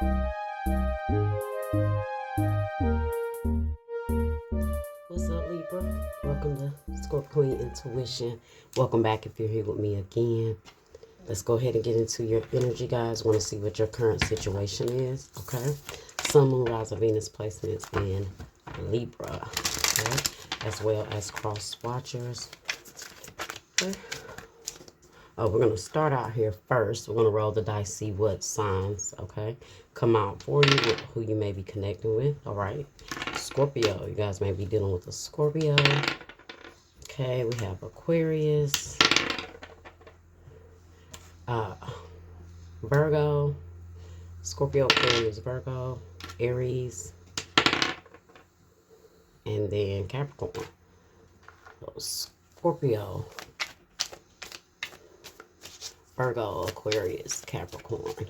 What's up, Libra? Welcome to Scorp Queen Intuition. Welcome back if you're here with me again. Let's go ahead and get into your energy, guys. Want to see what your current situation is, okay? Sun, Moon, Rise, Venus placements in Libra, okay? As well as cross watchers. Okay. Oh, we're going to start out here first. We're going to roll the dice, see what signs, okay, come out for you, who you may be connecting with, all right? Scorpio, you guys may be dealing with a Scorpio. Okay, we have Aquarius, Virgo, Scorpio, Aquarius, Virgo, Aries, and then Capricorn. So Scorpio, Virgo, Aquarius, Capricorn,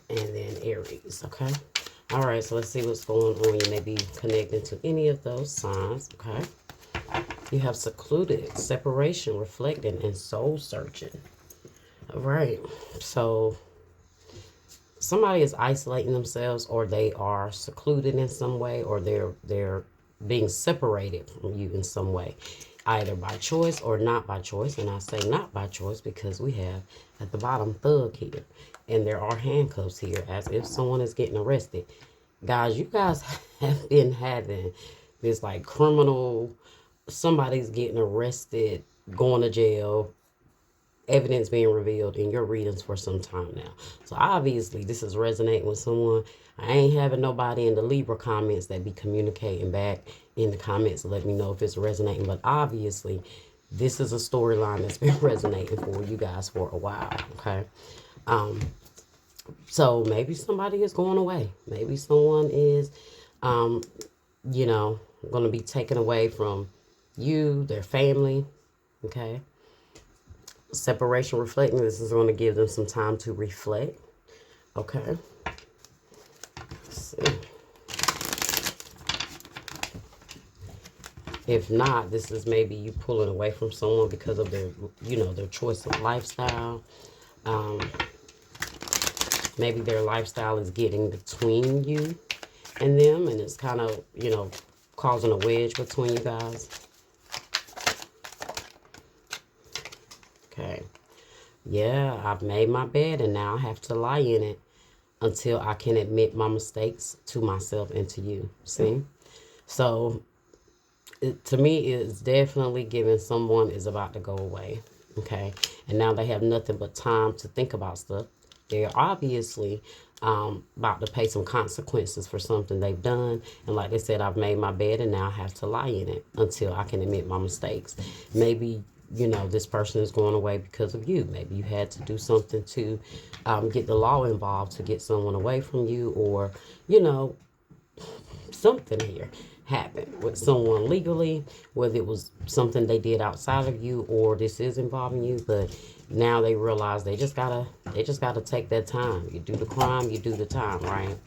and then Aries, okay? All right, so let's see what's going on. You may be connecting to any of those signs, okay? You have secluded, separation, reflecting, and soul searching. All right, so somebody is isolating themselves, or they are secluded in some way, or they're being separated from you in some way, either by choice or not by choice. And I say not by choice because we have at the bottom thug here, and there are handcuffs here as if someone is getting arrested. Guys, you guys have been having this like criminal, somebody's getting arrested, going to jail, evidence being revealed in your readings for some time now. So obviously this is resonating with someone. I ain't having nobody in the Libra comments that be communicating back in the comments to let me know if it's resonating. But obviously this is a storyline that's been resonating for you guys for a while, okay? So maybe somebody is going away. Maybe someone is, you know, going to be taken away from you, their family, okay? Separation, reflecting. This is going to give them some time to reflect, okay? Let's see. If not, this is maybe you pulling away from someone because of their, you know, their choice of lifestyle. Maybe their lifestyle is getting between you and them, and it's kind of, you know, causing a wedge between you guys. Okay. Yeah, I've made my bed, and now I have to lie in it until I can admit my mistakes to myself and to you. See? So, to me, it's definitely giving someone is about to go away. Okay? And now they have nothing but time to think about stuff. They're obviously about to pay some consequences for something they've done. And like they said, I've made my bed, and now I have to lie in it until I can admit my mistakes. Maybe, you know, this person is going away because of you. Maybe you had to do something to get the law involved to get someone away from you, or, you know, something here happened with someone legally, whether it was something they did outside of you or this is involving you. But now they realize they just gotta take their time. You do the crime, you do the time, right?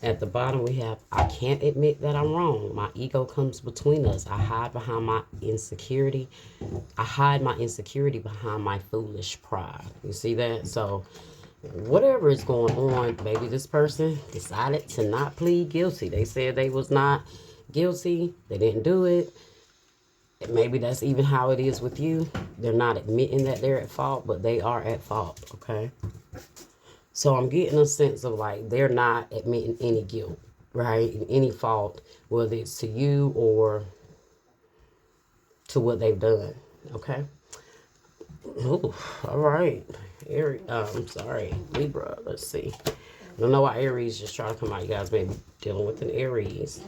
At the bottom we have, I can't admit that I'm wrong. My ego comes between us. I hide behind my insecurity. I hide my insecurity behind my foolish pride. You see that? So whatever is going on, maybe this person decided to not plead guilty. They said they was not guilty. They didn't do it. Maybe that's even how it is with you. They're not admitting that they're at fault, but they are at fault, okay? So I'm getting a sense of like they're not admitting any guilt, right? Any fault, whether it's to you or to what they've done, okay? Ooh, all right. I'm sorry, Libra, let's see. I don't know why Aries just try to come out. You guys may be dealing with an Aries.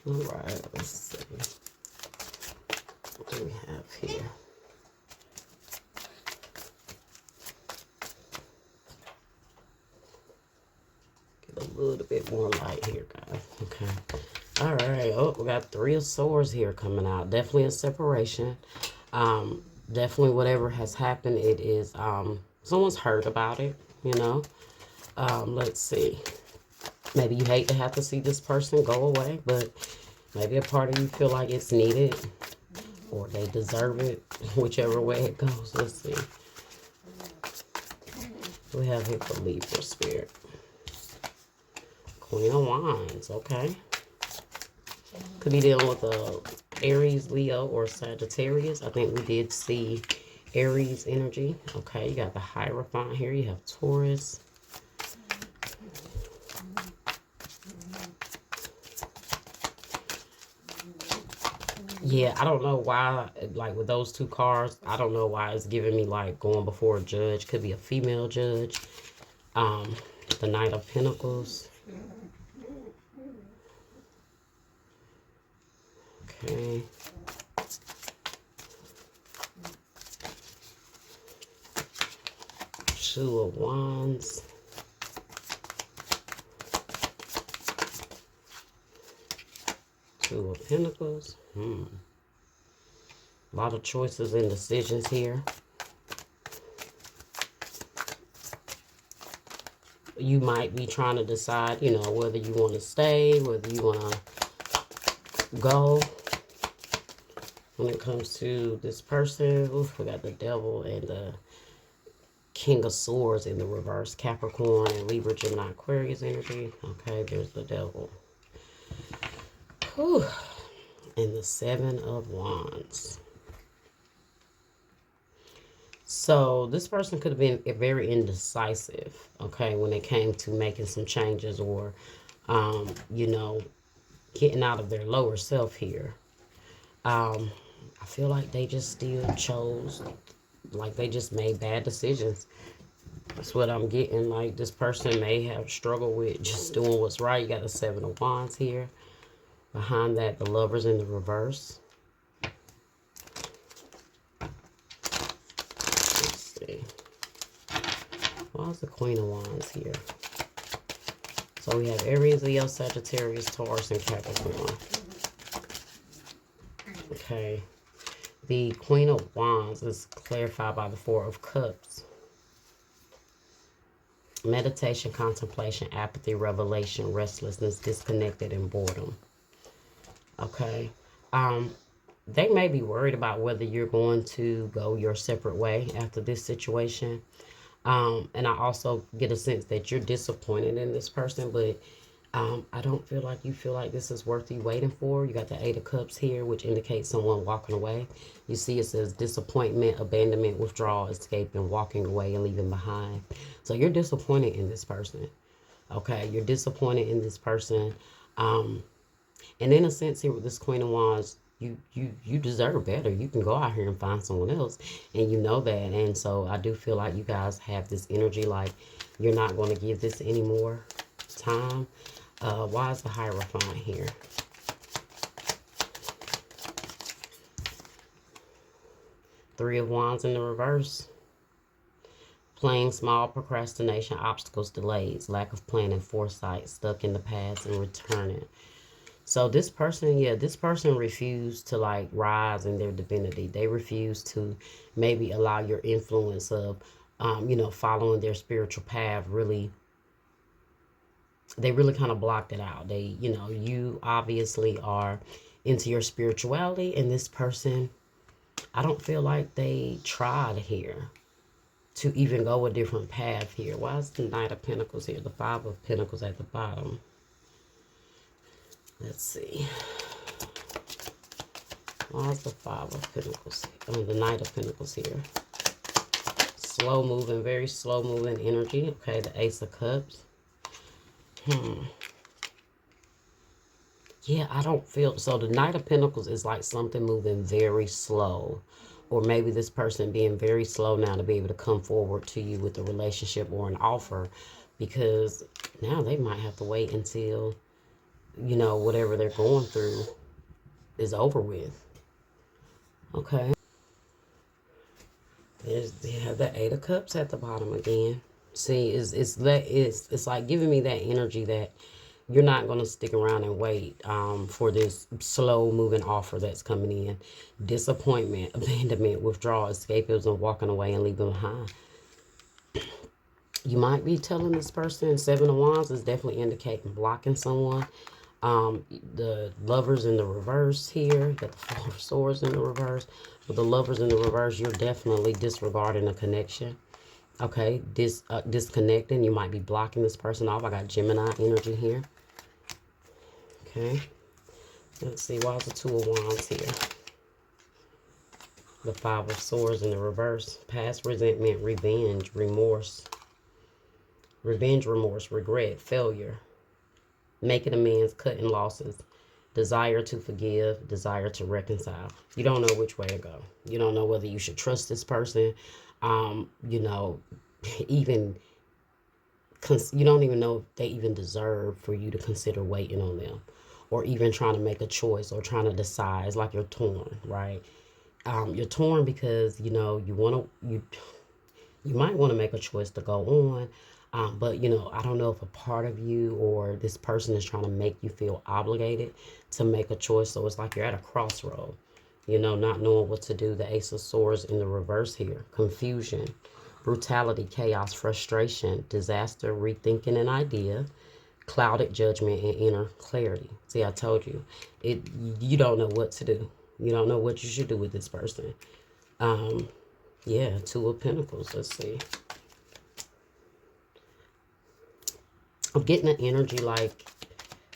All right, let's see. What do we have here? Get a little bit more light here, guys. Okay. All right. Oh, we got 3 of Swords here coming out. Definitely a separation. Definitely whatever has happened, it is, someone's hurt about it, you know. Let's see. Maybe you hate to have to see this person go away, but maybe a part of you feel like it's needed. or they deserve it, whichever way it goes. Let's see. We have here for Libra spirit. Queen of Wands, okay. Could be dealing with a Aries, Leo, or Sagittarius. I think we did see Aries energy. Okay, you got the Hierophant here. You have Taurus. Yeah, I don't know why, like with those two cards, I don't know why it's giving me like going before a judge. Could be a female judge. The Knight of Pentacles. Okay. Two of Wands. Two of Pentacles. A lot of choices and decisions here. You might be trying to decide, you know, whether you want to stay, whether you want to go. When it comes to this person, oof, we got the Devil and the King of Swords in the reverse. Capricorn and Libra, Gemini, Aquarius energy. Okay, there's the Devil. Whew. And the Seven of Wands. So this person could have been very indecisive, okay, when it came to making some changes or, you know, getting out of their lower self here. I feel like they just still chose, like they just made bad decisions. That's what I'm getting. Like this person may have struggled with just doing what's right. You got the Seven of Wands here. Behind that, the Lovers in the reverse. Let's see. Why is the Queen of Wands here? So we have Aries, Leo, Sagittarius, Taurus, and Capricorn. Okay. The Queen of Wands is clarified by the Four of Cups. Meditation, contemplation, apathy, revelation, restlessness, disconnected, and boredom. Okay. They may be worried about whether you're going to go your separate way after this situation. And I also get a sense that you're disappointed in this person, but I don't feel like you feel like this is worth you waiting for. You got the Eight of Cups here, which indicates someone walking away. You see it says disappointment, abandonment, withdrawal, escape, and walking away and leaving behind. So you're disappointed in this person. Okay, you're disappointed in this person. And in a sense here with this Queen of Wands, you deserve better. You can go out here and find someone else, and you know that. And so I do feel like you guys have this energy like you're not going to give this any more time. Why is the Hierophant here? Three of Wands in the reverse. Playing small, procrastination, obstacles, delays, lack of planning, foresight, stuck in the past, and returning. So this person, yeah, this person refused to like rise in their divinity. They refused to maybe allow your influence of, you know, following their spiritual path. Really, they really kind of blocked it out. They, you know, you obviously are into your spirituality, and this person, I don't feel like they tried here to even go a different path here. Why is the Knight of Pentacles here? The Five of Pentacles at the bottom. Let's see. Why is the Five of Pentacles? I mean, the Knight of Pentacles here. Slow moving, very slow moving energy. Okay, the Ace of Cups. Yeah, I don't feel... So the Knight of Pentacles is like something moving very slow. Or maybe this person being very slow now to be able to come forward to you with a relationship or an offer. Because now they might have to wait until, you know, whatever they're going through is over with. Okay. They have the Eight of Cups at the bottom again. See, it's like giving me that energy that you're not going to stick around and wait for this slow moving offer that's coming in. Disappointment, abandonment, withdrawal, escapism, walking away and leaving behind. You might be telling this person, Seven of Wands is definitely indicating blocking someone. The Lovers in the reverse here. Got the Four of Swords in the reverse. With the Lovers in the reverse, you're definitely disregarding a connection. Okay, disconnecting. You might be blocking this person off. I got Gemini energy here. Okay. Let's see. Why is the Two of Wands here? The Five of Swords in the reverse. Past resentment, revenge, remorse. Revenge, remorse, regret, failure. Making amends, cutting losses. Desire to forgive, desire to reconcile. You don't know which way to go. You don't know whether you should trust this person. You know, even you don't even know if they even deserve for you to consider waiting on them, or even trying to make a choice or trying to decide. It's like you're torn, right? You're torn because you know you might want to make a choice to go on, but you know, I don't know if a part of you or this person is trying to make you feel obligated to make a choice. So it's like you're at a crossroad, you know, not knowing what to do. The Ace of Swords in the reverse here. Confusion, brutality, chaos, frustration, disaster, rethinking an idea, clouded judgment, and inner clarity. See, I told you, you don't know what to do. You don't know what you should do with this person. Yeah, Two of Pentacles. Let's see. I'm getting an energy like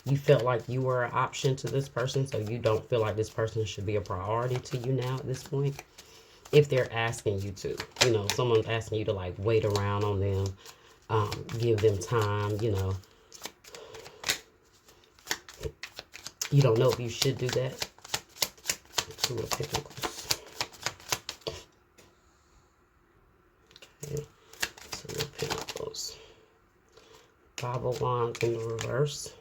you felt like you were an option to this person, so you don't feel like this person should be a priority to you now at this point. If they're asking you to, you know, someone's asking you to like wait around on them, give them time, you know. You don't know if you should do that. Two of Pentacles. Okay. Two of Pentacles. Five of Wands in the reverse.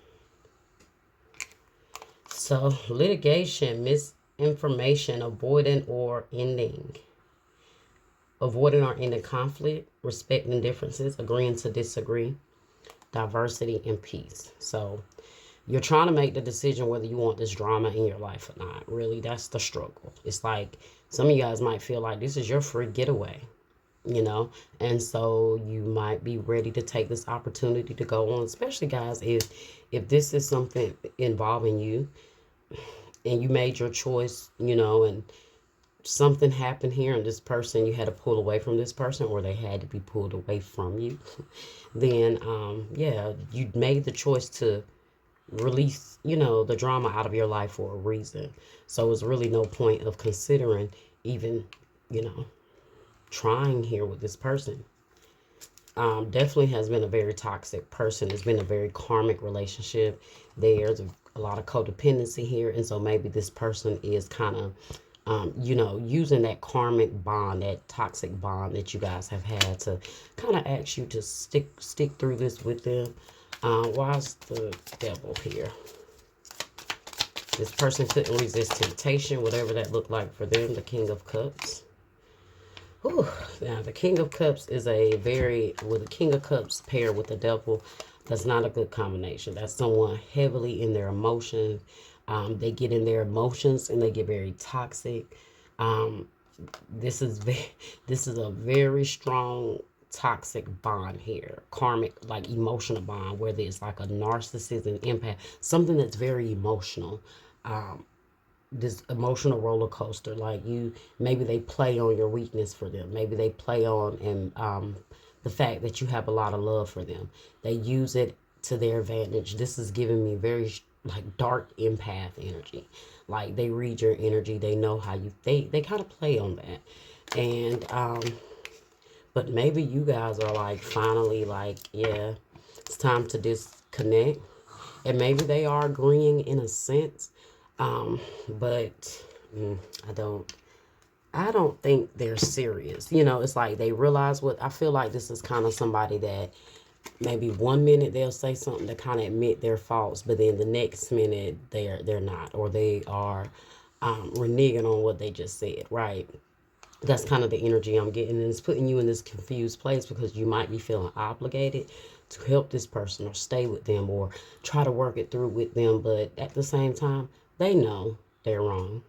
So, litigation, misinformation, avoiding or ending. Avoiding or ending conflict, respecting differences, agreeing to disagree, diversity, and peace. So, you're trying to make the decision whether you want this drama in your life or not. Really, that's the struggle. It's like some of you guys might feel like this is your free getaway, you know, and so you might be ready to take this opportunity to go on, especially guys, if this is something involving you and you made your choice, you know, and something happened here and this person, you had to pull away from this person, or they had to be pulled away from you, then yeah, you made the choice to release, you know, the drama out of your life for a reason. So it's really no point of considering even, you know, trying here with this person. Definitely has been a very toxic person. It's been a very karmic relationship. There's a lot of codependency here, and so maybe this person is kind of you know, using that karmic bond, that toxic bond that you guys have had to kind of ask you to stick through this with them. Why is the Devil here? This person couldn't resist temptation, whatever that looked like for them. The King of Cups. Whew. Now, the King of Cups is a very, with the King of Cups paired with the Devil, that's not a good combination. That's someone heavily in their emotions. They get in their emotions and they get very toxic. This is a very strong toxic bond here, karmic, like emotional bond, where there's like a narcissism impact, something that's very emotional. This emotional roller coaster, like you, maybe they play on your weakness for them, maybe they play on and the fact that you have a lot of love for them, they use it to their advantage. This is giving me very like dark empath energy, like they read your energy, they know how you, they kind of play on that. And but maybe you guys are like finally like, yeah, it's time to disconnect, and maybe they are agreeing in a sense. But I don't think they're serious. You know, it's like they realize what, I feel like this is kind of somebody that maybe one minute they'll say something to kind of admit their faults, but then the next minute they're not, or they are reneging on what they just said, right? That's kind of the energy I'm getting, and it's putting you in this confused place because you might be feeling obligated to help this person or stay with them or try to work it through with them, but at the same time they know they're wrong,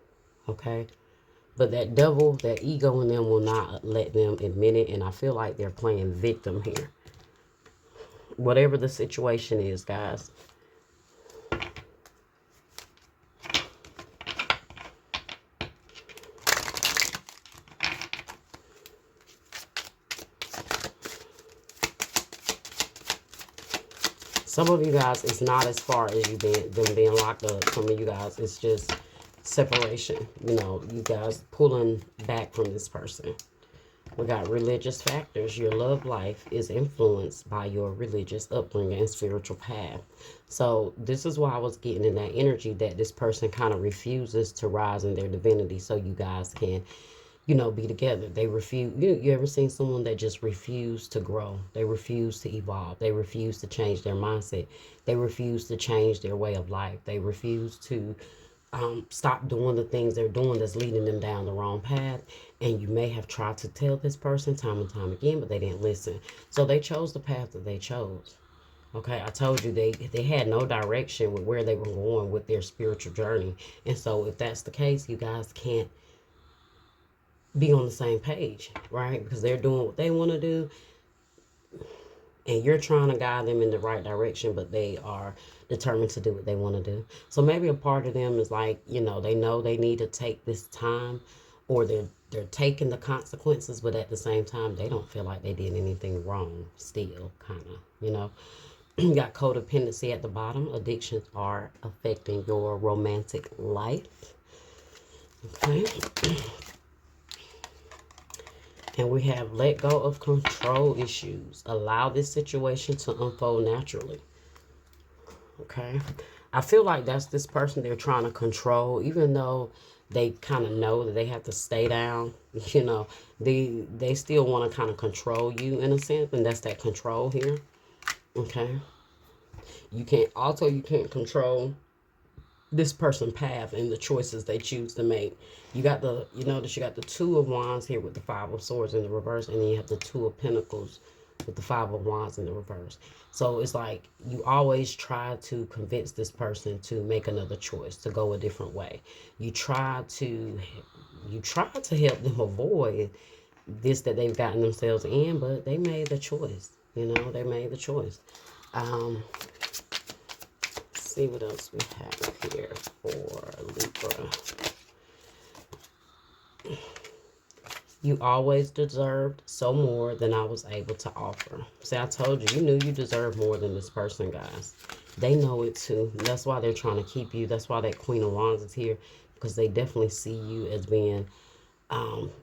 okay? But that devil, that ego in them will not let them admit it, and I feel like they're playing victim here. Whatever the situation is, guys, Some of you guys, it's not as far as them being locked up. Some of you guys, it's just separation. You know, you guys pulling back from this person. We got religious factors. Your love life is influenced by your religious upbringing and spiritual path. So this is why I was getting in that energy that this person kind of refuses to rise in their divinity so you guys can, you know, be together. They refuse. You ever seen someone that just refuse to grow? They refuse to evolve. They refuse to change their mindset. They refuse to change their way of life. They refuse to stop doing the things they're doing that's leading them down the wrong path. And you may have tried to tell this person time and time again, but they didn't listen. So they chose the path that they chose. Okay, I told you they had no direction with where they were going with their spiritual journey. And so if that's the case, you guys can't be on the same page, right? Because they're doing what they want to do, and you're trying to guide them in the right direction, but they are determined to do what they want to do. So maybe a part of them is like, you know they need to take this time, or they're taking the consequences, but at the same time they don't feel like they did anything wrong still, kind of, you know. You got codependency at the bottom. Addictions are affecting your romantic life. Okay. And we have let go of control issues. Allow this situation to unfold naturally. Okay. I feel like that's this person they're trying to control, even though they kind of know that they have to stay down. You know, they still want to kind of control you in a sense, and that's that control here. Okay. You can't control this person's path and the choices they choose to make. You notice you got the Two of Wands here with the Five of Swords in the reverse, and then you have the Two of Pentacles with the Five of Wands in the reverse. So it's like you always try to convince this person to make another choice, to go a different way. You try to help them avoid this that they've gotten themselves in, but they made the choice. You know, they made the choice. See what else we have here for Libra. You always deserved so more than I was able to offer. See, I told you, you knew you deserved more than this person, guys. They know it too. That's why they're trying to keep you. That's why that Queen of Wands is here, because they definitely see you as being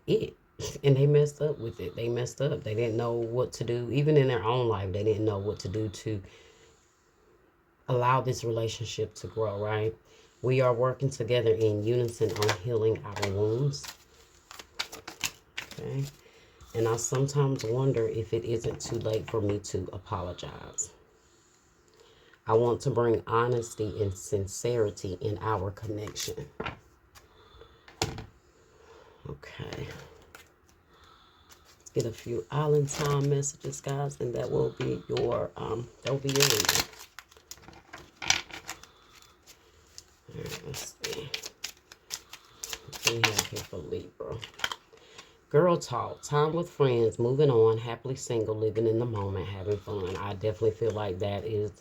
it. And they messed up with it. They messed up. They didn't know what to do. Even in their own life, they didn't know what to do to allow this relationship to grow, right? We are working together in unison on healing our wounds. Okay. And I sometimes wonder if it isn't too late for me to apologize. I want to bring honesty and sincerity in our connection. Okay. Let's get a few island time messages, guys, and that will be your reading. Let's see. What we have here for Libra. Girl talk, time with friends, moving on, happily single, living in the moment, having fun. I definitely feel like that is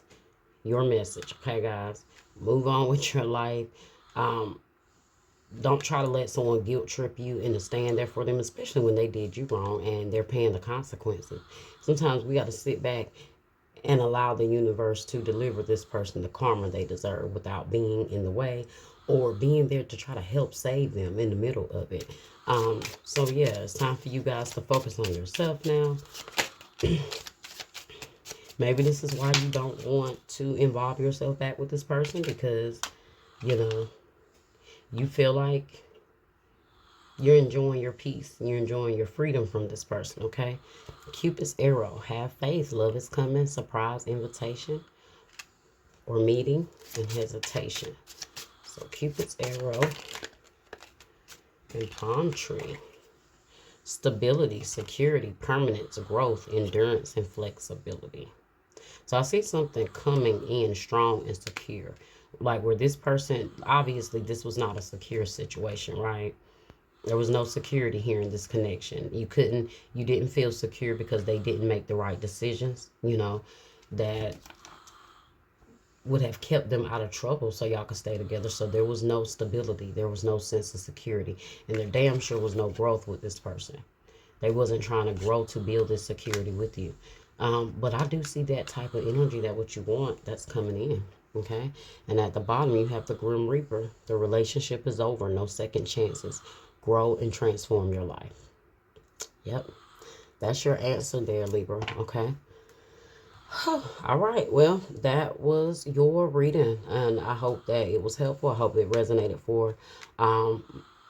your message. Okay, guys? Move on with your life. Don't try to let someone guilt trip you into staying there for them, especially when they did you wrong and they're paying the consequences. Sometimes we got to sit back and allow the universe to deliver this person the karma they deserve without being in the way or being there to try to help save them in the middle of it. So yeah, it's time for you guys to focus on yourself now. Maybe this is why you don't want to involve yourself back with this person, because, you know, you feel like you're enjoying your peace. You're enjoying your freedom from this person, okay? Cupid's arrow. Have faith. Love is coming. Surprise invitation or meeting and hesitation. So Cupid's arrow and palm tree. Stability, security, permanence, growth, endurance, and flexibility. So I see something coming in strong and secure. Like where this person, obviously this was not a secure situation, right? There was no security here in this connection. You didn't feel secure because they didn't make the right decisions, you know, that would have kept them out of trouble so y'all could stay together. So there was no stability. There was no sense of security. And there damn sure was no growth with this person. They wasn't trying to grow to build this security with you. But I do see that type of energy, that what you want, that's coming in. Okay. And at the bottom, you have the Grim Reaper. The relationship is over. No second chances. Grow and transform your life. Yep. That's your answer there, Libra. Okay. All right. Well, that was your reading, and I hope that it was helpful. I hope it resonated for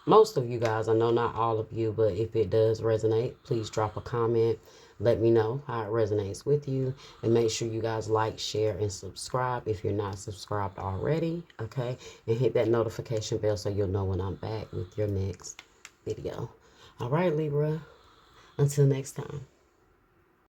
most of you guys. I know not all of you, but if it does resonate, please drop a comment. Let me know how it resonates with you, and make sure you guys like, share, and subscribe if you're not subscribed already. Okay, and hit that notification bell so you'll know when I'm back with your next video. All right, Libra. Until next time.